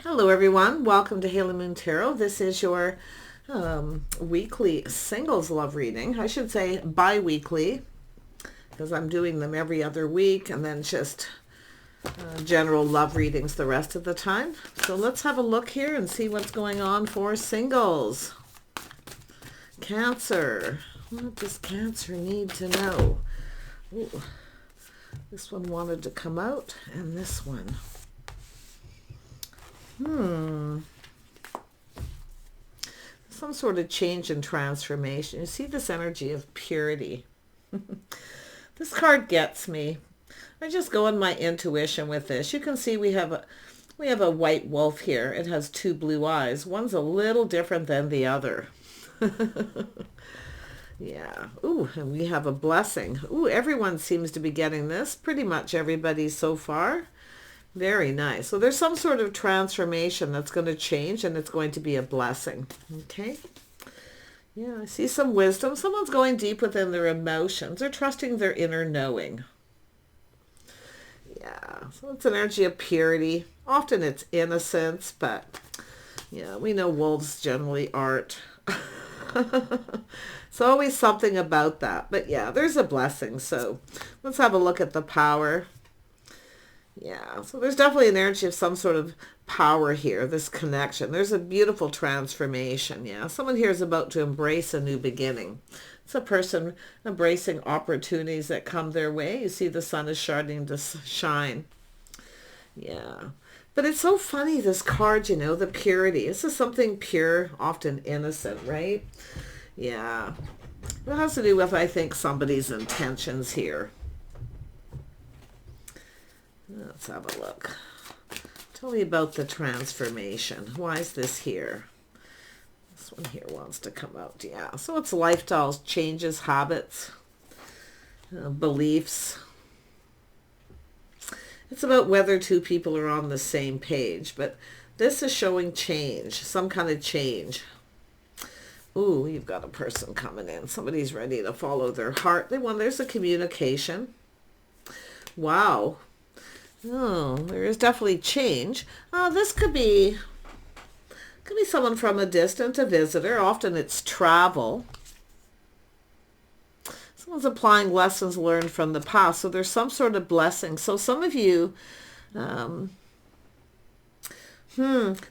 Hello everyone, welcome to Haley Moon Tarot. This is your weekly singles love reading. I should say bi-weekly because I'm doing them every other week and then just general love readings the rest of the time. So let's have a look here and see what's going on for singles. Cancer. What does Cancer need to know? Ooh, this one wanted to come out and this one. Some sort of change and transformation. You see this energy of purity. This card gets me. I just go on my intuition with this. You can see we have a white wolf here. It has two blue eyes. One's a little different than the other. Yeah. Ooh, and we have a blessing. Ooh, everyone seems to be getting this. Pretty much everybody so far. Very nice. So there's some sort of transformation that's going to change and it's going to be a blessing. Okay. Yeah, I see some wisdom. Someone's going deep within their emotions. They're trusting their inner knowing. Yeah, so it's an energy of purity. Often it's innocence, but yeah, we know wolves generally aren't. It's always something about that. But yeah, there's a blessing. So let's have a look at the power. Yeah, so there's definitely an energy of some sort of power here, this connection. There's a beautiful transformation, yeah. Someone here is about to embrace a new beginning. It's a person embracing opportunities that come their way. You see the sun is starting to shine. Yeah, but it's so funny, this card, you know, the purity. This is something pure, often innocent, right? Yeah, it has to do with, I think, somebody's intentions here. Let's have a look. Tell me about the transformation. Why is this here? This one here wants to come out. Yeah, so it's lifestyles, changes, habits, beliefs. It's about whether two people are on the same page, but this is showing change, some kind of change. Ooh, you've got a person coming in. Somebody's ready to follow their heart. There's a communication. Wow. Oh, there is definitely change. This could be someone from a distance, a visitor. Often it's travel. Someone's applying lessons learned from the past. So there's some sort of blessing. So some of you, let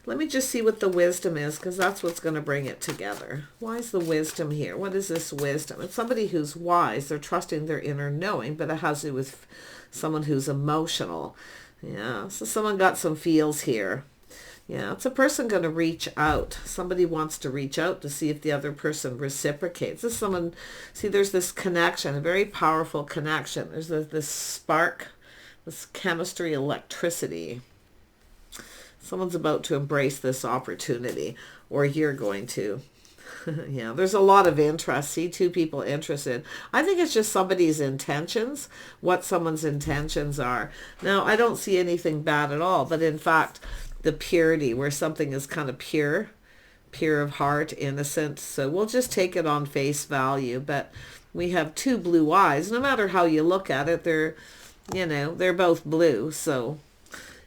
me just see what the wisdom is, because that's what's going to bring it together. Why is the wisdom here? What is this wisdom? It's somebody who's wise. They're trusting their inner knowing, but it has to do with someone who's emotional. Yeah, so someone got some feels here. Yeah, it's a person going to reach out. Somebody wants to reach out to see if the other person reciprocates. This is someone, see, there's this connection, a very powerful connection. There's this spark, this chemistry, electricity. Someone's about to embrace this opportunity, or you're going to. Yeah, there's a lot of interest. See, two people interested. I think it's just somebody's intentions, what someone's intentions are. Now, I don't see anything bad at all, but in fact, the purity, where something is kind of pure of heart, innocent. So we'll just take it on face value. But we have two blue eyes. No matter how you look at it, they're both blue. So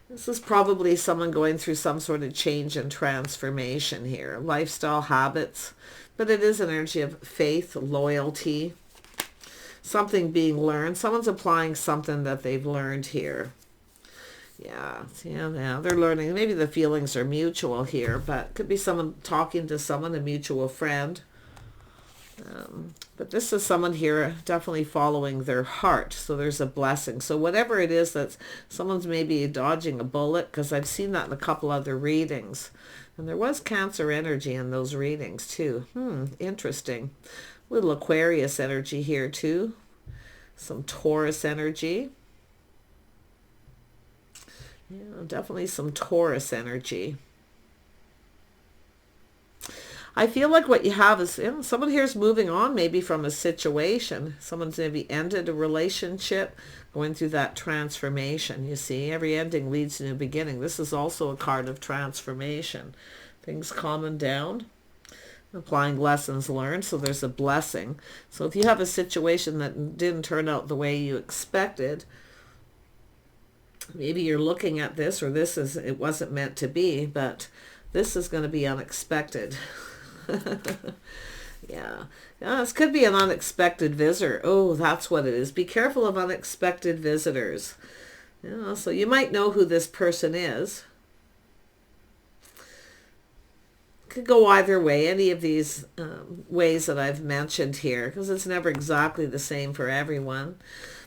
this is probably someone going through some sort of change and transformation here. Lifestyle, habits, but it is an energy of faith, loyalty, something being learned. Someone's applying something that they've learned here. Yeah, they're learning. Maybe the feelings are mutual here, but it could be someone talking to someone, a mutual friend. But this is someone here definitely following their heart. So there's a blessing. So whatever it is, that's someone's maybe dodging a bullet, because I've seen that in a couple other readings. And there was Cancer energy in those readings too. Interesting. Little Aquarius energy here too. Some Taurus energy. Yeah, definitely some Taurus energy. I feel like what you have is, someone here is moving on maybe from a situation. Someone's maybe ended a relationship, going through that transformation. You see, every ending leads to a new beginning. This is also a card of transformation. Things calming down, applying lessons learned. So there's a blessing. So if you have a situation that didn't turn out the way you expected, Maybe you're looking at this, or it wasn't meant to be, but this is going to be unexpected. Yeah. This could be an unexpected visitor. Oh, that's what it is. Be careful of unexpected visitors. So you might know who this person is. Could go either way, any of these ways that I've mentioned here, because it's never exactly the same for everyone.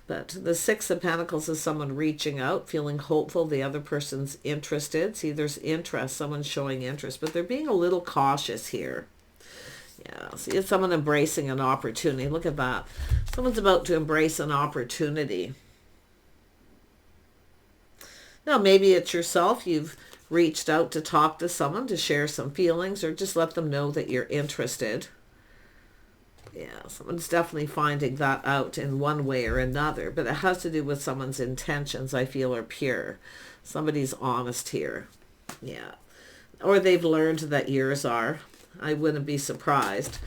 But the Six of Pentacles is someone reaching out, feeling hopeful the other person's interested. See, there's interest, someone's showing interest, but they're being a little cautious here. Yeah, see, it's someone embracing an opportunity. Look at that. Someone's about to embrace an opportunity. Now, maybe it's yourself. You've reached out to talk to someone, to share some feelings, or just let them know that you're interested. Yeah, someone's definitely finding that out in one way or another, but it has to do with someone's intentions, I feel, are pure. Somebody's honest here. Yeah. Or they've learned that yours are. I wouldn't be surprised.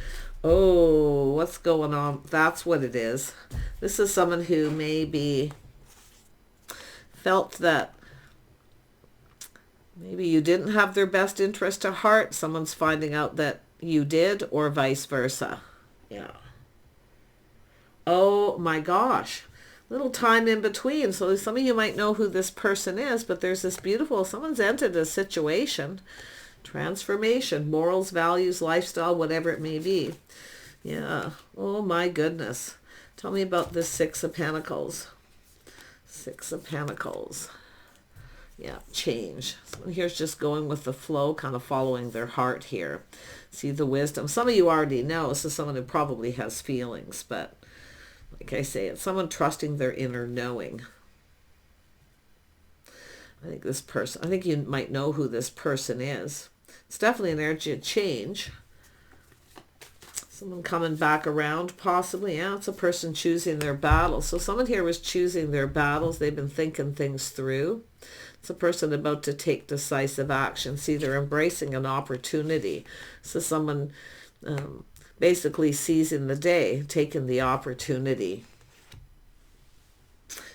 Oh, what's going on? That's what it is. This is someone who maybe felt that maybe you didn't have their best interest at heart. Someone's finding out that you did, or vice versa. Yeah. Oh my gosh. Little time in between. So some of you might know who this person is, but there's this beautiful, someone's entered a situation. Transformation, morals, values, lifestyle, whatever it may be. Yeah. Oh my goodness. Tell me about this Six of Pentacles. Six of Pentacles. Yeah, change. Someone here's just going with the flow, kind of following their heart here. See the wisdom. Some of you already know. This is someone who probably has feelings, but like I say, it's someone trusting their inner knowing. I think you might know who this person is. It's definitely an energy of change. Someone coming back around, possibly. Yeah, it's a person choosing their battles. So someone here was choosing their battles. They've been thinking things through. It's a person about to take decisive action. See, they're embracing an opportunity. So someone basically seizing the day, taking the opportunity.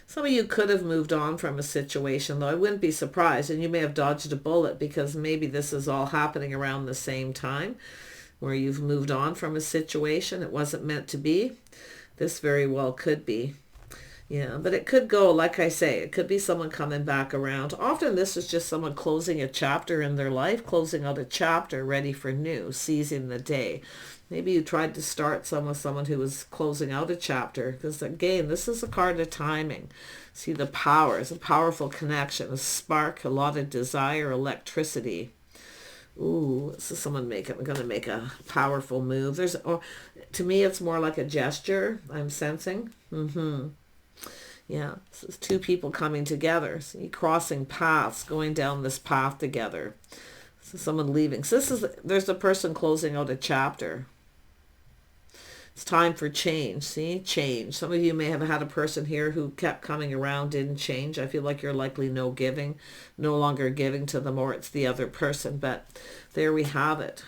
Some of you could have moved on from a situation, though I wouldn't be surprised. And you may have dodged a bullet because maybe this is all happening around the same time where you've moved on from a situation. It wasn't meant to be. This very well could be. Yeah, but it could go, like I say, it could be someone coming back around. Often this is just someone closing a chapter in their life, closing out a chapter, ready for new, seizing the day. Maybe you tried to start with someone who was closing out a chapter, because again, this is a card of timing. See the power, it's a powerful connection, a spark, a lot of desire, electricity. Ooh, this is someone going to make a powerful move. To me, it's more like a gesture, I'm sensing. Yeah, this is two people coming together. See, crossing paths, going down this path together. So someone leaving. So there's a person closing out a chapter. It's time for change. See, change. Some of you may have had a person here who kept coming around, didn't change. I feel like you're likely no longer giving to them, or it's the other person. But there we have it.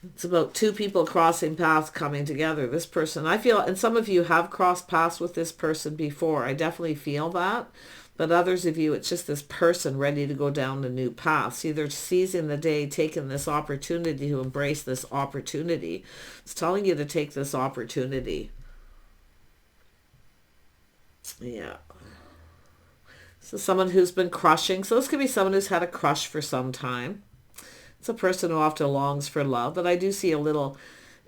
It's about two people crossing paths, coming together. This person, I feel, and some of you have crossed paths with this person before. I definitely feel that. But others of you, it's just this person ready to go down a new path. See, they're seizing the day, taking this opportunity to embrace this opportunity. It's telling you to take this opportunity. Yeah. So someone who's been crushing. So this could be someone who's had a crush for some time. It's a person who often longs for love, but I do see a little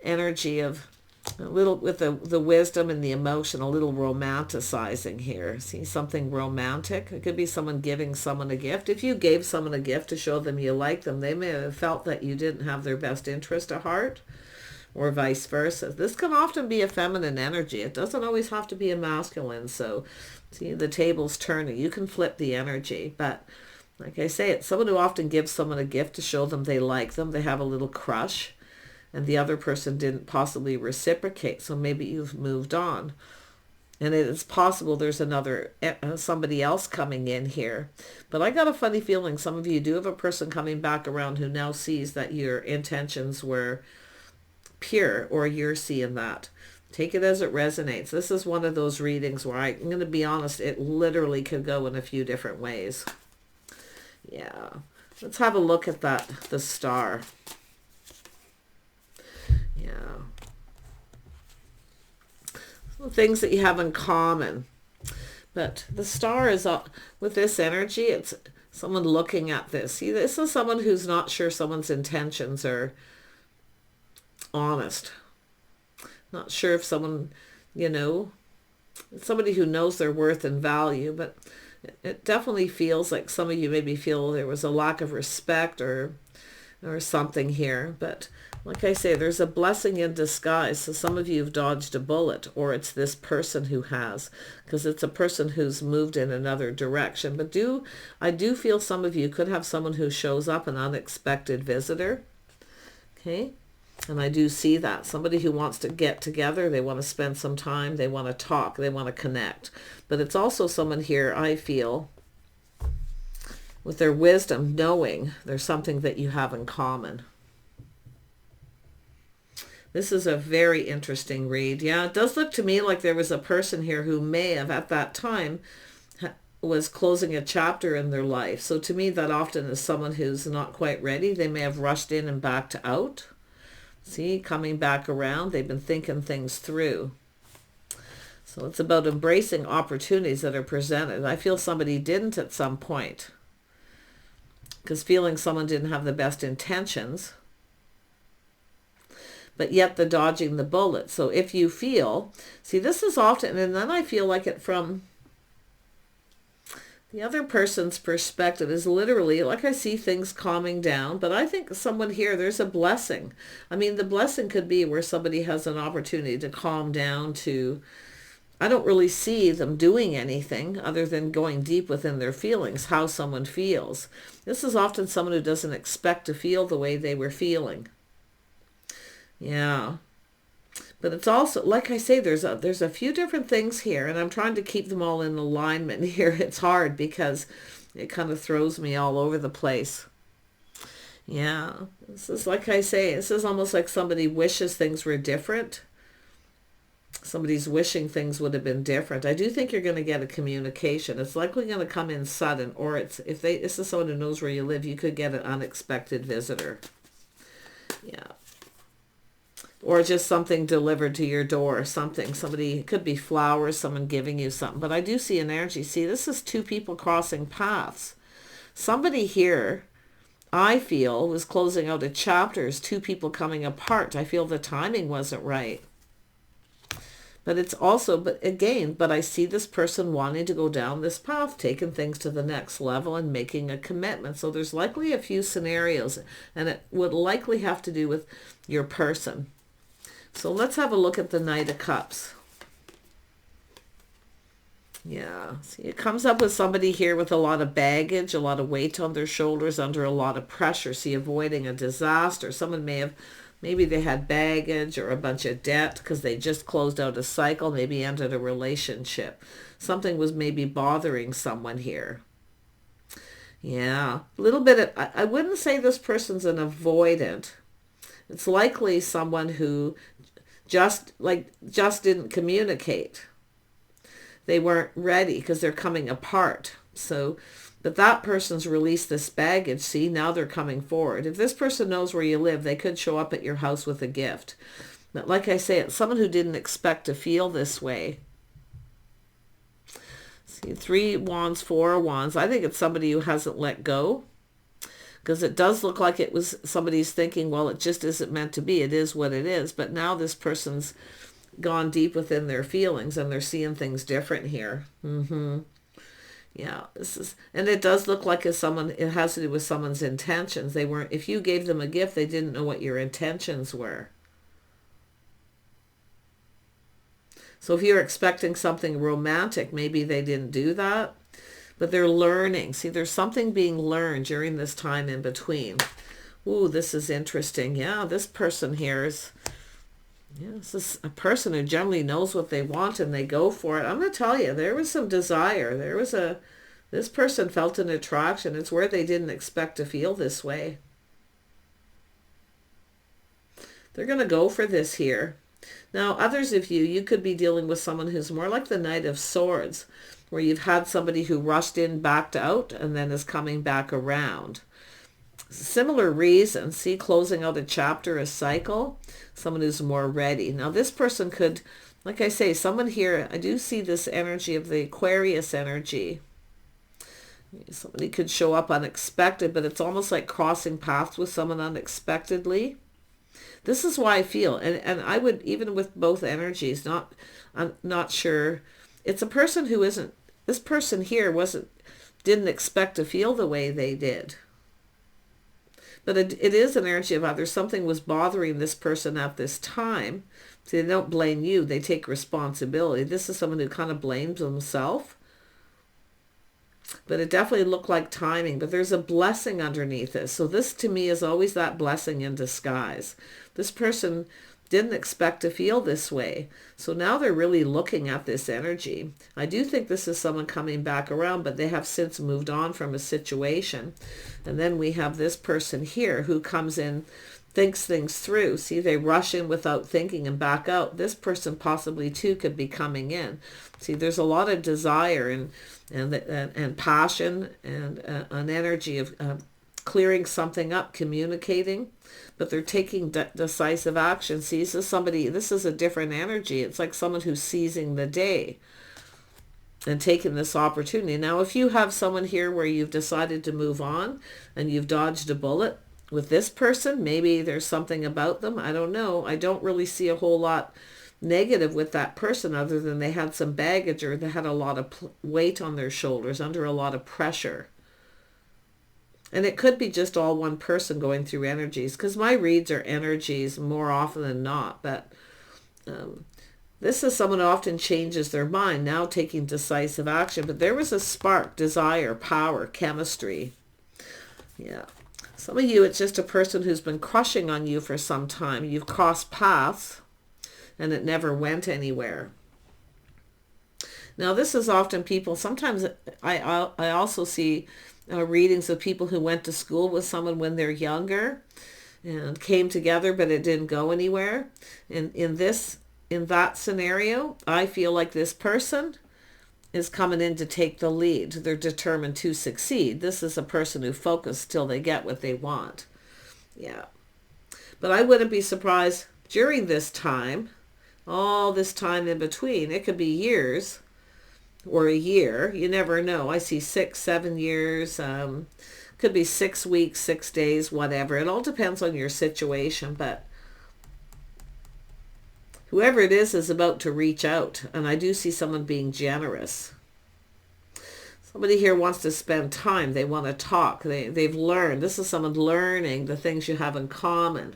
energy of with the wisdom and the emotion, a little romanticizing here. See something romantic? It could be someone giving someone a gift. If you gave someone a gift to show them you like them, they may have felt that you didn't have their best interest at heart, or vice versa. This can often be a feminine energy. It doesn't always have to be a masculine. So see, the table's turning. You can flip the energy, but like I say, it's someone who often gives someone a gift to show them they like them. They have a little crush, and the other person didn't possibly reciprocate. So maybe you've moved on. And it is possible there's somebody else coming in here. But I got a funny feeling some of you do have a person coming back around who now sees that your intentions were pure, or you're seeing that. Take it as it resonates. This is one of those readings where I'm going to be honest, it literally could go in a few different ways. Yeah. Let's have a look at that, the star. Yeah. Some things that you have in common. But the star is, with this energy, it's someone looking at this. See, this is someone who's not sure someone's intentions are honest. Not sure if someone, you know, somebody who knows their worth and value, but it definitely feels like some of you maybe feel there was a lack of respect or something here. But like I say, there's a blessing in disguise. So some of you have dodged a bullet, or it's this person who has, because it's a person who's moved in another direction. But I do feel some of you could have someone who shows up, an unexpected visitor. Okay. And I do see that. Somebody who wants to get together, they want to spend some time, they want to talk, they want to connect. But it's also someone here, I feel, with their wisdom, knowing there's something that you have in common. This is a very interesting read. Yeah, it does look to me like there was a person here who may have, at that time, was closing a chapter in their life. So to me, that often is someone who's not quite ready. They may have rushed in and backed out. See, coming back around, they've been thinking things through. So it's about embracing opportunities that are presented. I feel somebody didn't at some point, because feeling someone didn't have the best intentions, but yet the dodging the bullet. So if you feel, see, this is often, and then I feel like it from the other person's perspective is literally, like I see things calming down, but I think someone here, there's a blessing. I mean, the blessing could be where somebody has an opportunity to calm down to, I don't really see them doing anything other than going deep within their feelings, how someone feels. This is often someone who doesn't expect to feel the way they were feeling. Yeah. But it's also, like I say, there's a few different things here, and I'm trying to keep them all in alignment here. It's hard because it kind of throws me all over the place. Yeah. This is, like I say, this is almost like somebody wishes things were different. Somebody's wishing things would have been different. I do think you're going to get a communication. It's likely going to come in sudden, or this is someone who knows where you live, you could get an unexpected visitor. Yeah. Or just something delivered to your door, somebody, it could be flowers, someone giving you something. But I do see an energy. See, this is two people crossing paths. Somebody here, I feel, was closing out a chapter, two people coming apart. I feel the timing wasn't right. But it's also, but I see this person wanting to go down this path, taking things to the next level and making a commitment. So there's likely a few scenarios, and it would likely have to do with your person. So let's have a look at the Knight of Cups. Yeah, see, it comes up with somebody here with a lot of baggage, a lot of weight on their shoulders, under a lot of pressure. See, avoiding a disaster. Someone maybe they had baggage or a bunch of debt because they just closed out a cycle, maybe ended a relationship. Something was maybe bothering someone here. Yeah, a little bit of, I wouldn't say this person's an avoidant. It's likely someone who just didn't communicate. They weren't ready because they're coming apart. So, but that person's released this baggage. See, now they're coming forward. If this person knows where you live, they could show up at your house with a gift. But like I say, it's someone who didn't expect to feel this way. See, 3 wands, 4 wands. I think it's somebody who hasn't let go. Because it does look like it was somebody's thinking, well, it just isn't meant to be. It is what it is. But now this person's gone deep within their feelings and they're seeing things different here. Yeah, and it does look like it has to do with someone's intentions. If you gave them a gift, they didn't know what your intentions were. So if you're expecting something romantic, maybe they didn't do that. But they're learning. See, there's something being learned during this time in between. Ooh, this is interesting. Yeah, this person here is, this is a person who generally knows what they want and they go for it. I'm going to tell you, there was some desire. This person felt an attraction. It's where they didn't expect to feel this way. They're going to go for this here. Now, others of you, you could be dealing with someone who's more like the Knight of Swords, where you've had somebody who rushed in, backed out, and then is coming back around. Similar reason, see, closing out a chapter, a cycle, someone who's more ready. Now, this person could, like I say, someone here, I do see this energy of the Aquarius energy. Somebody could show up unexpected, but it's almost like crossing paths with someone unexpectedly. This is why I feel, and I would, even with both energies, I'm not sure. It's a person who isn't, this person here didn't expect to feel the way they did. But it is an energy of others. Something was bothering this person at this time. So they don't blame you. They take responsibility. This is someone who kind of blames themselves. But it definitely looked like timing. But there's a blessing underneath this. So this to me is always that blessing in disguise. This person didn't expect to feel this way. So now they're really looking at this energy. I do think this is someone coming back around, but they have since moved on from a situation. And then we have this person here who comes in, thinks things through. See, they rush in without thinking and back out. This person possibly too could be coming in. See, there's a lot of desire and passion and an energy of clearing something up, communicating, but they're taking decisive action. See, this is a different energy. It's like someone who's seizing the day and taking this opportunity. Now, if you have someone here where you've decided to move on and you've dodged a bullet with this person, maybe there's something about them. I don't know. I don't really see a whole lot negative with that person other than they had some baggage or they had a lot of weight on their shoulders, under a lot of pressure. And it could be just all one person going through energies, because my reads are energies more often than not. But this is someone who often changes their mind, now taking decisive action. But there was a spark, desire, power, chemistry. Yeah. Some of you, it's just a person who's been crushing on you for some time. You've crossed paths and it never went anywhere. Now, this is often people, sometimes I also see readings of people who went to school with someone when they're younger and came together, but it didn't go anywhere. And in that scenario, I feel like this person is coming in to take the lead. They're determined to succeed. This is a person who focuses till they get what they want. Yeah. But I wouldn't be surprised during this time, all this time in between, it could be years or a year. You never know. I see 6, 7 years. Could be 6 weeks, 6 days, whatever. It all depends on your situation. But whoever it is about to reach out. And I do see someone being generous. Somebody here wants to spend time. They want to talk. They've learned. This is someone learning the things you have in common.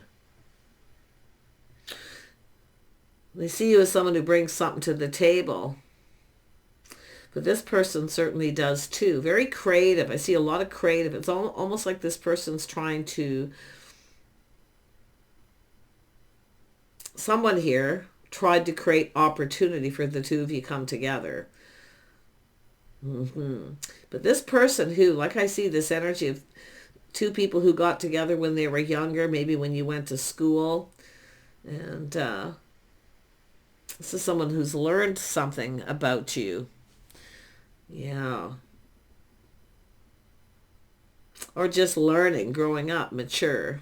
They see you as someone who brings something to the table. But this person certainly does too. Very creative. I see a lot of creative. It's almost like this person's trying to... Someone here tried to create opportunity for the two of you come together. But this person who, like I see this energy of two people who got together when they were younger, maybe when you went to school. And this is someone who's learned something about you. Yeah. Or just learning, growing up, mature.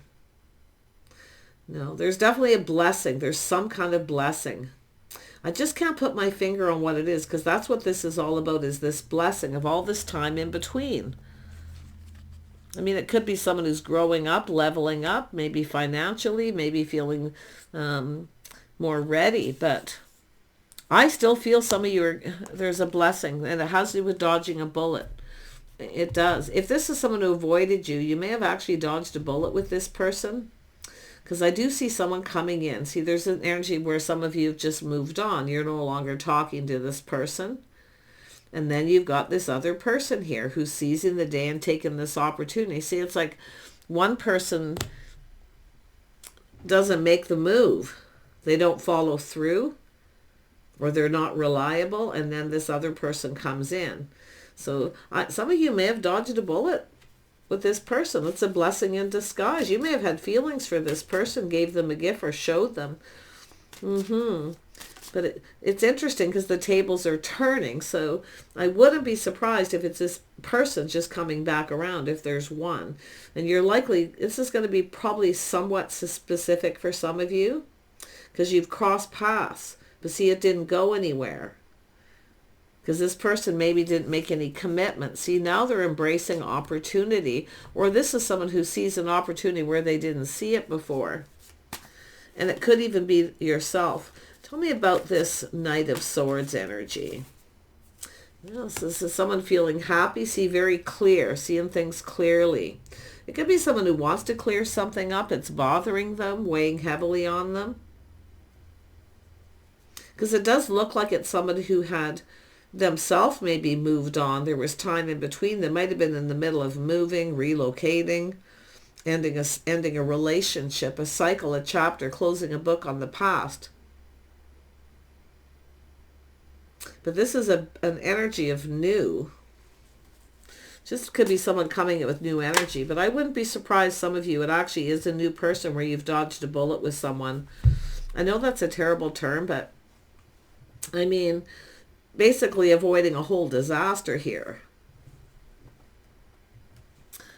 No, there's definitely a blessing. There's some kind of blessing. I just can't put my finger on what it is, because that's what this is all about, is this blessing of all this time in between. I mean, it could be someone who's growing up, leveling up, maybe financially, maybe feeling more ready, but I still feel some of you there's a blessing, and it has to do with dodging a bullet. It does. If this is someone who avoided you, you may have actually dodged a bullet with this person, because I do see someone coming in. See, there's an energy where some of you have just moved on. You're no longer talking to this person. And then you've got this other person here who's seizing the day and taking this opportunity. See, it's like one person doesn't make the move. They don't follow through, or they're not reliable, and then this other person comes in. So some of you may have dodged a bullet with this person. It's a blessing in disguise. You may have had feelings for this person, gave them a gift or showed them But it's interesting because the tables are turning. So I wouldn't be surprised if it's this person just coming back around, if there's one. And you're likely, this is going to be probably somewhat specific for some of you because you've crossed paths. But see, it didn't go anywhere. Because this person maybe didn't make any commitment. See, now they're embracing opportunity. Or this is someone who sees an opportunity where they didn't see it before. And it could even be yourself. Tell me about this Knight of Swords energy. Yes, this is someone feeling happy, see very clear, seeing things clearly. It could be someone who wants to clear something up. It's bothering them, weighing heavily on them. Because it does look like it's somebody who had themselves maybe moved on. There was time in between. They might have been in the middle of moving, relocating, ending a relationship, a cycle, a chapter, closing a book on the past. But this is an energy of new. Just could be someone coming in with new energy. But I wouldn't be surprised, some of you, it actually is a new person where you've dodged a bullet with someone. I know that's a terrible term, but I mean, basically avoiding a whole disaster here.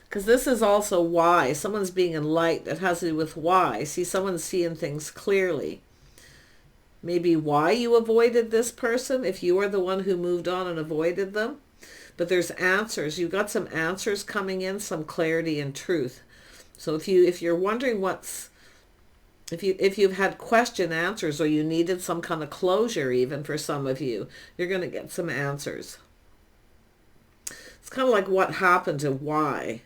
Because this is also why. Someone's being enlightened. It has to do with why. See, someone's seeing things clearly. Maybe why you avoided this person, if you are the one who moved on and avoided them. But there's answers. You've got some answers coming in, some clarity and truth. So if you're wondering if you've had question answers, or you needed some kind of closure even for some of you, you're going to get some answers. It's kind of like what happened and why.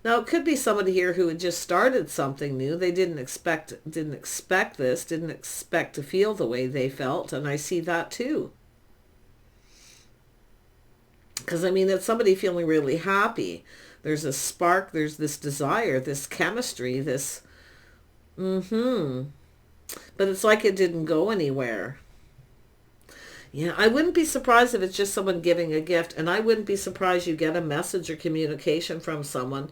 Now, it could be somebody here who had just started something new. They didn't expect this, didn't expect to feel the way they felt, and I see that too. Because, I mean, it's somebody feeling really happy. There's a spark, there's this desire, this chemistry, this... But it's like it didn't go anywhere. Yeah, I wouldn't be surprised if it's just someone giving a gift, and I wouldn't be surprised you get a message or communication from someone.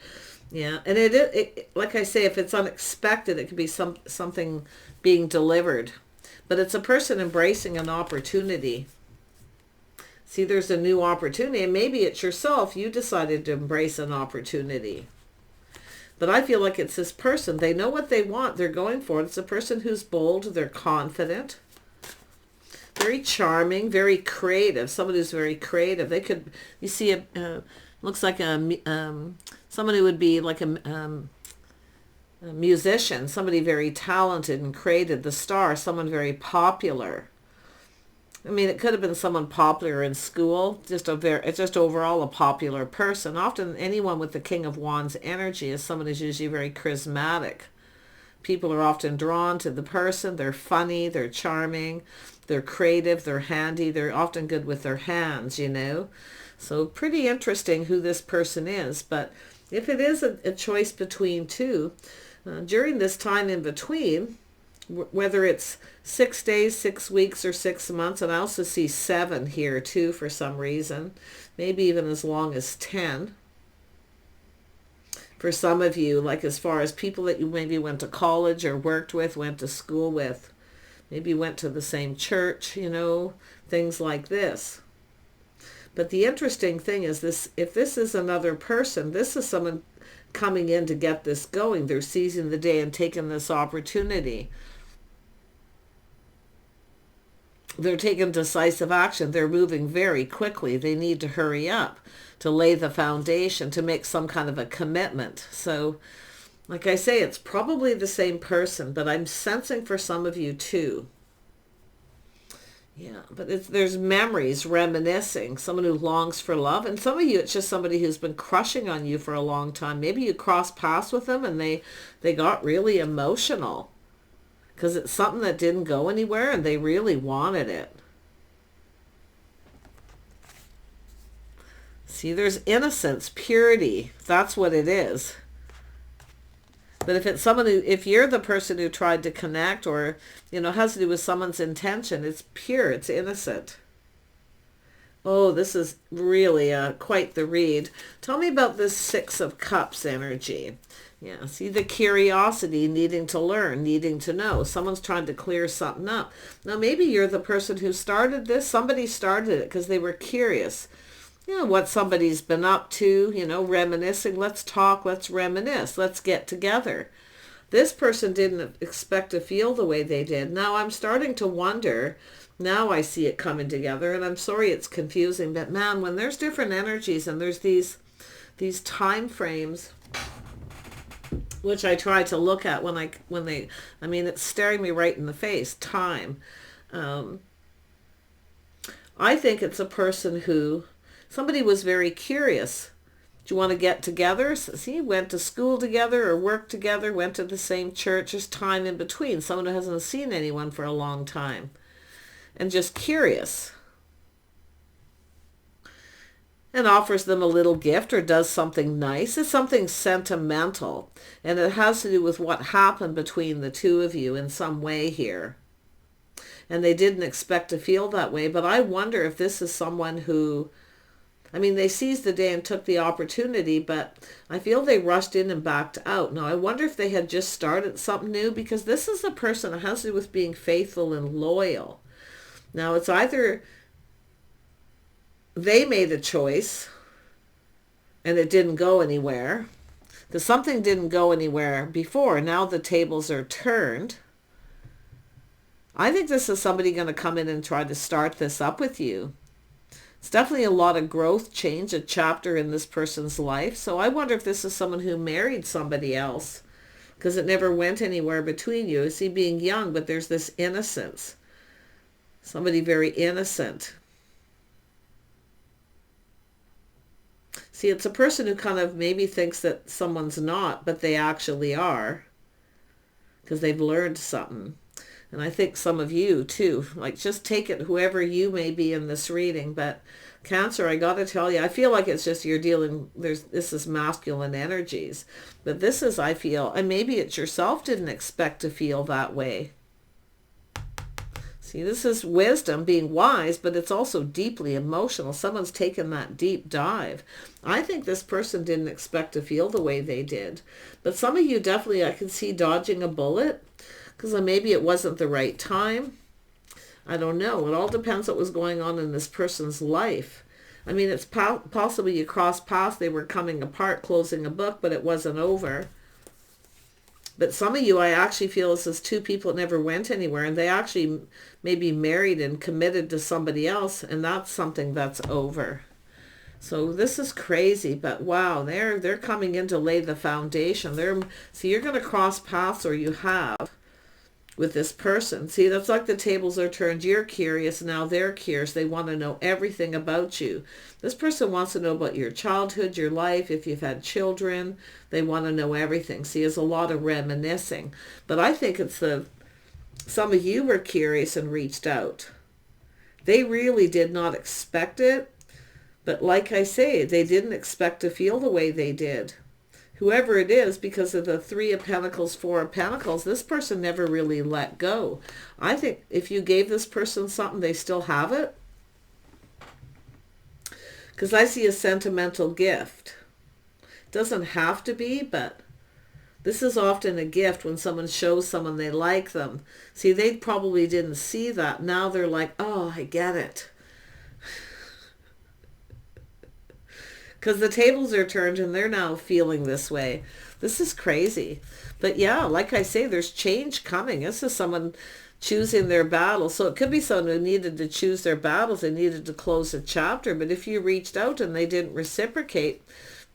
Yeah, and it like I say, if it's unexpected, it could be something being delivered. But it's a person embracing an opportunity. See, there's a new opportunity, and maybe it's yourself. You decided to embrace an opportunity. But I feel like it's this person. They know what they want. They're going for it. It's a person who's bold. They're confident. Very charming, very creative. Someone who's very creative. They could, you see, looks like someone who would be like a musician, somebody very talented and creative, the star, someone very popular. I mean, it could have been someone popular in school, just overall a popular person. Often anyone with the King of Wands energy is someone who's usually very charismatic. People are often drawn to the person. They're funny, they're charming, they're creative, they're handy, they're often good with their hands, you know. So pretty interesting who this person is. But if it is a choice between two, during this time in between, whether it's 6 days, 6 weeks, or 6 months, and I also see 7 here too for some reason, maybe even as long as 10. For some of you, like as far as people that you maybe went to college or worked with, went to school with, maybe went to the same church, you know, things like this. But the interesting thing is this, if this is another person, this is someone coming in to get this going. They're seizing the day and taking this opportunity. They're taking decisive action. They're moving very quickly. They need to hurry up to lay the foundation, to make some kind of a commitment. So, like I say, it's probably the same person, but I'm sensing for some of you too. Yeah, but there's memories, reminiscing, someone who longs for love. And some of you, it's just somebody who's been crushing on you for a long time. Maybe you crossed paths with them and they got really emotional because it's something that didn't go anywhere and they really wanted it. See, there's innocence, purity. That's what it is. But if it's someone who, if you're the person who tried to connect, or, you know, has to do with someone's intention, it's pure, it's innocent. Oh, this is really quite the read. Tell me about this Six of Cups energy. Yeah, see the curiosity, needing to learn, needing to know. Someone's trying to clear something up. Now, maybe you're the person who started this. Somebody started it because they were curious. You know, what somebody's been up to, reminiscing. Let's talk, let's reminisce, let's get together. This person didn't expect to feel the way they did. Now I'm starting to wonder. Now I see it coming together, and I'm sorry it's confusing, but man, when there's different energies and there's these time frames, which I try to look at it's staring me right in the face, time. I think it's a person who, somebody was very curious. Do you want to get together? See, went to school together or worked together, went to the same church. There's time in between. Someone who hasn't seen anyone for a long time. And just curious. And offers them a little gift or does something nice. It's something sentimental. And it has to do with what happened between the two of you in some way here. And they didn't expect to feel that way. But I wonder if this is someone who, they seized the day and took the opportunity, but I feel they rushed in and backed out. Now, I wonder if they had just started something new, because this is a person that has to do with being faithful and loyal. Now, it's either they made a choice and it didn't go anywhere, because something didn't go anywhere before. Now the tables are turned. I think this is somebody going to come in and try to start this up with you. It's definitely a lot of growth, change, a chapter in this person's life. So I wonder if this is someone who married somebody else, because it never went anywhere between you. See, being young, but there's this innocence. Somebody very innocent. See, it's a person who kind of maybe thinks that someone's not, but they actually are, because they've learned something. And I think some of you too, like, just take it whoever you may be in this reading. But Cancer, I got to tell you, I feel like it's just you're dealing, this is masculine energies. But this is, I feel, and maybe it's yourself didn't expect to feel that way. See, this is wisdom, being wise, but it's also deeply emotional. Someone's taken that deep dive. I think this person didn't expect to feel the way they did. But some of you definitely, I can see dodging a bullet, because maybe it wasn't the right time. I don't know. It all depends what was going on in this person's life. It's possible you crossed paths, they were coming apart, closing a book, but it wasn't over. But some of you, I actually feel this is two people that never went anywhere, and they actually maybe married and committed to somebody else, and that's something that's over. So this is crazy, but wow, they're coming in to lay the foundation. So you're going to cross paths, or you have, with this person. See, that's like the tables are turned. You're curious, now they're curious. They want to know everything about you. This person wants to know about your childhood, your life, if you've had children. They want to know everything. See, there's a lot of reminiscing. But I think it's some of you were curious and reached out. They really did not expect it. But like I say, they didn't expect to feel the way they did. Whoever it is, because of the Three of Pentacles, Four of Pentacles, this person never really let go. I think if you gave this person something, they still have it. Because I see a sentimental gift. It doesn't have to be, but this is often a gift when someone shows someone they like them. See, they probably didn't see that. Now they're like, oh, I get it. Because the tables are turned and they're now feeling this way. This is crazy. But yeah, like I say, there's change coming. This is someone choosing their battle. So it could be someone who needed to choose their battles. They needed to close a chapter. But if you reached out and they didn't reciprocate,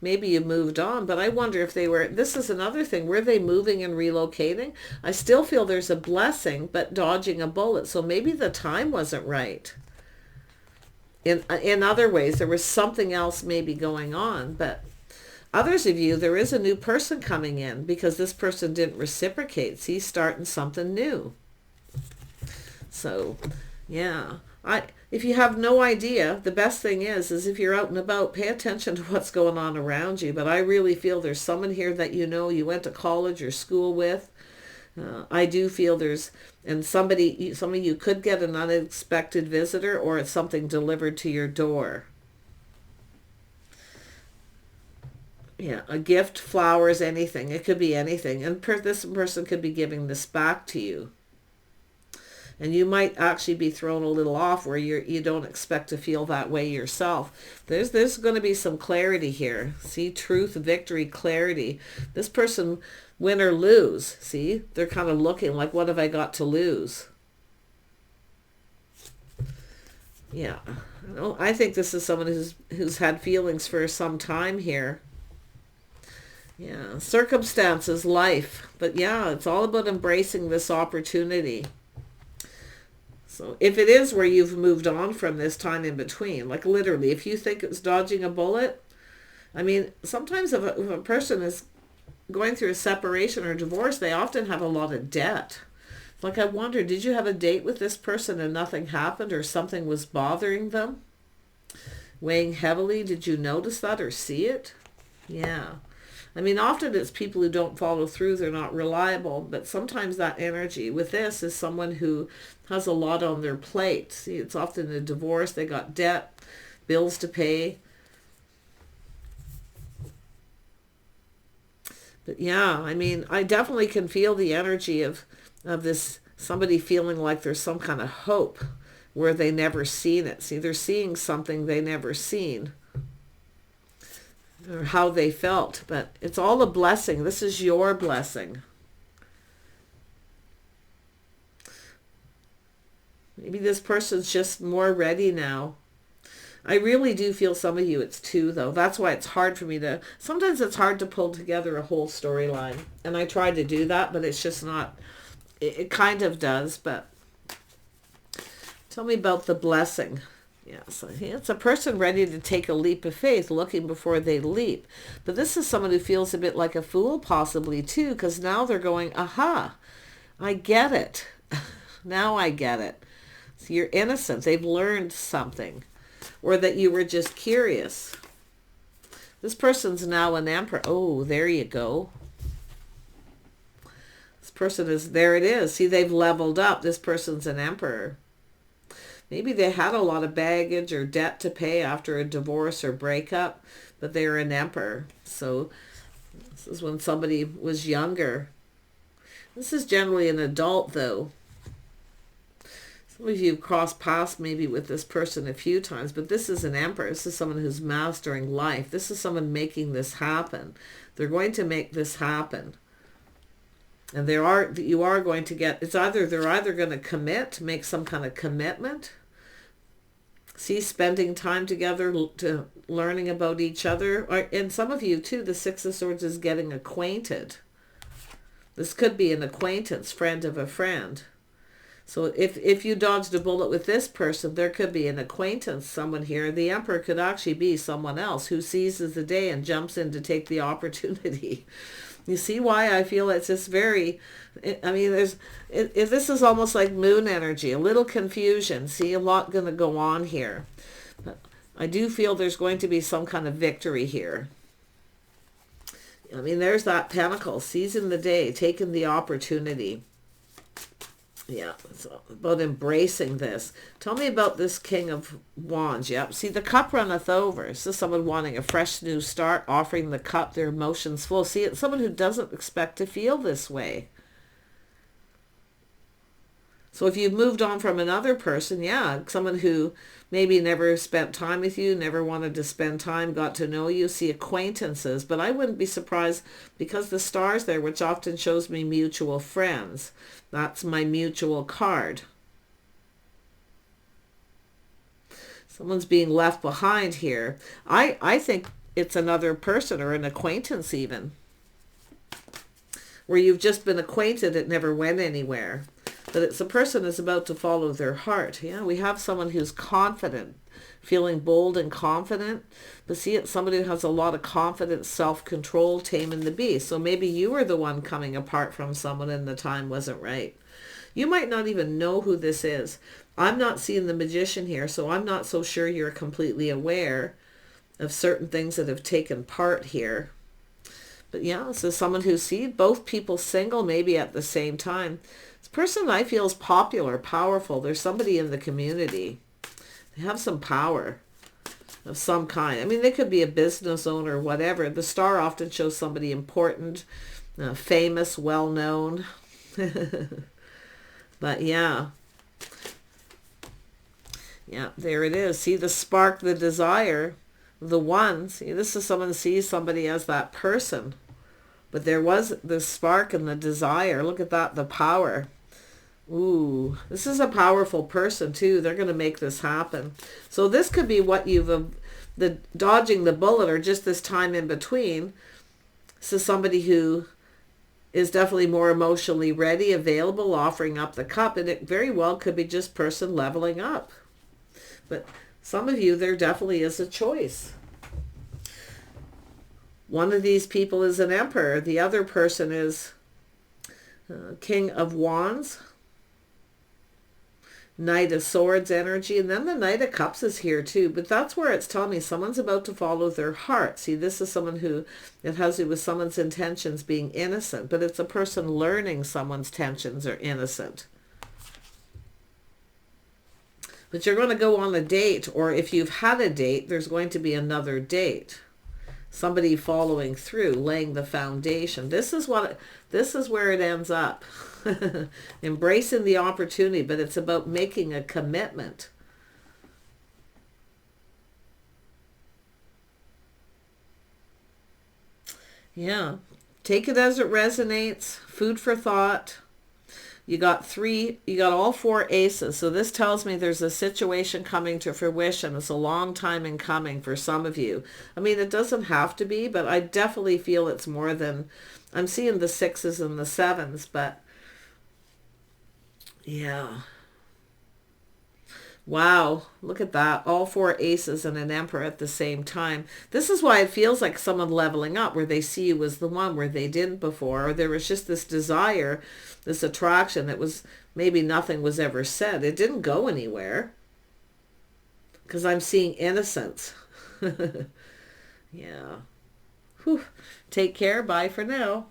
maybe you moved on. But I wonder if this is another thing. Were they moving and relocating? I still feel there's a blessing, but dodging a bullet. So maybe the time wasn't right. In other ways, there was something else maybe going on, but others of you, there is a new person coming in because this person didn't reciprocate. See, starting something new. So, yeah. If you have no idea, the best thing is if you're out and about, pay attention to what's going on around you. But I really feel there's someone here that you went to college or school with, I do feel there's, and some of you could get an unexpected visitor, or it's something delivered to your door. Yeah, a gift, flowers, anything. It could be anything. And this person could be giving this back to you. And you might actually be thrown a little off where you don't expect to feel that way yourself. There's going to be some clarity here. See, truth, victory, clarity. This person, win or lose. See, they're kind of looking like, what have I got to lose? Yeah, I think this is someone who's had feelings for some time here. Yeah, circumstances, life. But yeah, it's all about embracing this opportunity. So if it is where you've moved on from this time in between, like literally, if you think it's dodging a bullet, I mean, sometimes if a person is going through a separation or divorce, they often have a lot of debt. Like, I wonder, did you have a date with this person and nothing happened, or something was bothering them, weighing heavily? Did you notice that or see it? Yeah. I mean, often it's people who don't follow through. They're not reliable. But sometimes that energy with this is someone who has a lot on their plate. See, it's often a divorce. They got debt, bills to pay. But yeah, I mean, I definitely can feel the energy of this, somebody feeling like there's some kind of hope where they never seen it. See, they're seeing something they never seen, or how they felt. But it's all a blessing. This is your blessing. Maybe this person's just more ready now. I really do feel some of you, it's two though. That's why it's hard for me to, sometimes it's hard to pull together a whole storyline. And I try to do that, but it's just not, it kind of does. But tell me about the blessing. Yeah, so it's a person ready to take a leap of faith, looking before they leap. But this is someone who feels a bit like a fool possibly too, because now they're going, aha, I get it. Now I get it. So you're innocent. They've learned something. Or that you were just curious. This person's now an emperor. Oh, there you go. This person is, there it is. See, they've leveled up. This person's an emperor. Maybe they had a lot of baggage or debt to pay after a divorce or breakup, but they were an emperor. So this is when somebody was younger. This is generally an adult, though. Some of you have crossed paths maybe with this person a few times, but this is an emperor. This is someone who's mastering life. This is someone making this happen. They're going to make this happen. And you are going to get, they're either going to commit, make some kind of commitment. See, spending time together, to learning about each other. And some of you too, the Six of Swords is getting acquainted. This could be an acquaintance, friend of a friend. So if you dodged a bullet with this person, there could be an acquaintance, someone here. The Emperor could actually be someone else who seizes the day and jumps in to take the opportunity. You see why I feel it's just very, I mean, this is almost like moon energy, a little confusion. See, a lot going to go on here. But I do feel there's going to be some kind of victory here. I mean, there's that Pentacle, seizing the day, taking the opportunity. Yeah, it's about embracing this. Tell me about this King of Wands. Yep. See, the cup runneth over. This is someone wanting a fresh new start, offering the cup, their emotions full. See, it's someone who doesn't expect to feel this way. So if you've moved on from another person, yeah, someone who maybe never spent time with you, never wanted to spend time, got to know you, see acquaintances. But I wouldn't be surprised, because the stars there, which often shows me mutual friends. That's my mutual card. Someone's being left behind here. I think it's another person or an acquaintance even, where you've just been acquainted, it never went anywhere. But it's a person is about to follow their heart. Yeah, we have someone who's confident, feeling bold and confident. But see, it's somebody who has a lot of confidence, self-control, taming the beast. So maybe you were the one coming apart from someone and the time wasn't right. You might not even know who this is. I'm not seeing the Magician here, so I'm not so sure you're completely aware of certain things that have taken part here. But yeah, so someone who sees both people single maybe at the same time. This person I feel is popular, powerful. There's somebody in the community. They have some power of some kind. I mean, they could be a business owner or whatever. The star often shows somebody important, famous, well-known. But yeah. Yeah, there it is. See the spark, the desire, the one. See, this is someone sees somebody as that person. But there was the spark and the desire. Look at that, the power. Ooh, this is a powerful person too. They're going to make this happen. So this could be what you've, the dodging the bullet or just this time in between. This is somebody who is definitely more emotionally ready, available, offering up the cup. And it very well could be just person leveling up. But some of you, there definitely is a choice. One of these people is an emperor. The other person is King of Wands. Knight of Swords energy. And then the Knight of Cups is here too. But that's where it's telling me someone's about to follow their heart. See, this is someone who, it has to do with someone's intentions being innocent. But it's a person learning someone's intentions are innocent. But you're going to go on a date, or if you've had a date, there's going to be another date. Somebody following through, laying the foundation. This is where it ends up. Embracing the opportunity, but it's about making a commitment. Yeah. Take it as it resonates. Food for thought. You got all four aces. So this tells me there's a situation coming to fruition. It's a long time in coming for some of you. I mean, it doesn't have to be, but I definitely feel it's more than, I'm seeing the sixes and the sevens, but yeah. Wow, look at that. All four aces and an emperor at the same time. This is why it feels like someone leveling up, where they see you as the one where they didn't before, or there was just this desire, this attraction that was, maybe nothing was ever said. It didn't go anywhere because I'm seeing innocence. Yeah. Whew. Take care. Bye for now.